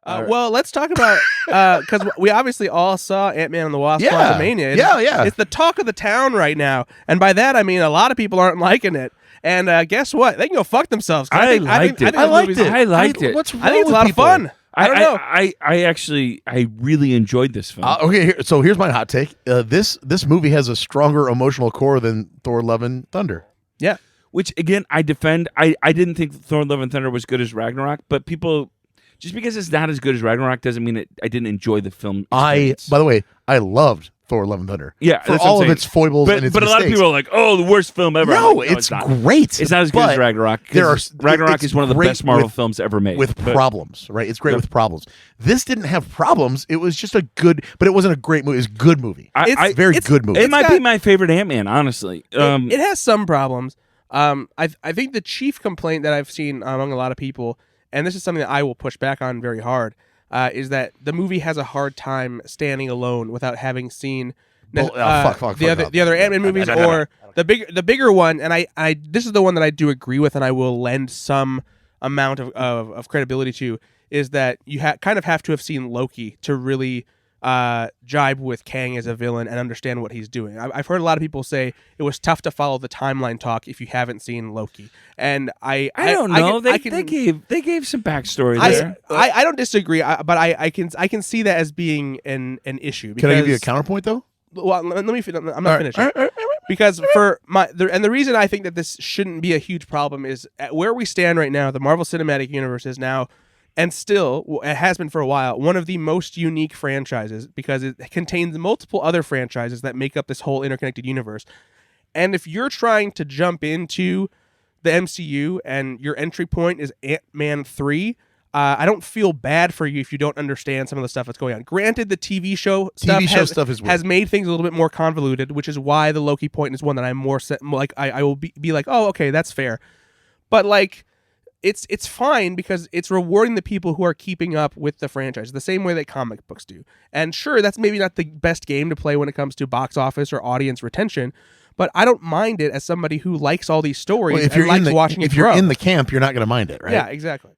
Well, let's talk about because we obviously all saw Ant-Man and the Wasp: Yeah. Quantumania. Yeah. It's the talk of the town right now, and by that I mean a lot of people aren't liking it. And guess what? They can go fuck themselves. I liked it. I liked it. What's wrong I think it's a with lot people? of fun. I don't know. I really enjoyed this film. Okay, so here's my hot take. This movie has a stronger emotional core than Thor: Love and Thunder. Yeah. Which again, I defend. I didn't think Thor: Love and Thunder was good as Ragnarok, but people, just because it's not as good as Ragnarok doesn't mean I didn't enjoy the film experience. By the way, I loved Thor: Love and Thunder. Yeah, for that's all what I'm of its foibles and its but a lot of mistakes. people are like, "Oh, the worst film ever." No, I'm like, it's not. great. It's not as good as Ragnarok. Ragnarok it's is one of the great best Marvel films ever made with problems. Right? It's great with problems. This didn't have problems. It was just a good, but it wasn't a great movie. It's a good movie. It's very good movie. It might be my favorite Ant-Man, honestly. It has some problems. I think the chief complaint that I've seen among a lot of people, and this is something that I will push back on very hard, is that the movie has a hard time standing alone without having seen the other Ant-Man movies or the bigger one. And I this is the one that I do agree with, and I will lend some amount of credibility to, is that you kind of have to have seen Loki to really jibe with Kang as a villain and understand what he's doing. I've heard a lot of people say it was tough to follow the timeline talk if you haven't seen Loki, and I don't know. They gave some backstory there. I don't disagree, but I can see that as being an issue. Because, Can I give you a counterpoint though? Well, let me. I'm not finished. Because for the reason I think that this shouldn't be a huge problem is at where we stand right now. The Marvel Cinematic Universe is now, and still, it has been for a while, one of the most unique franchises because it contains multiple other franchises that make up this whole interconnected universe. And if you're trying to jump into the MCU and your entry point is Ant-Man 3, I don't feel bad for you if you don't understand some of the stuff that's going on. Granted, the TV show stuff has made things a little bit more convoluted, which is why the Loki point is one that I'm more like I will be like, oh, okay, that's fair. But like, it's fine because it's rewarding the people who are keeping up with the franchise the same way that comic books do. And sure, that's maybe not the best game to play when it comes to box office or audience retention, but I don't mind it as somebody who likes all these stories and likes watching it grow. If you're in the camp, you're not going to mind it, right? Yeah, exactly.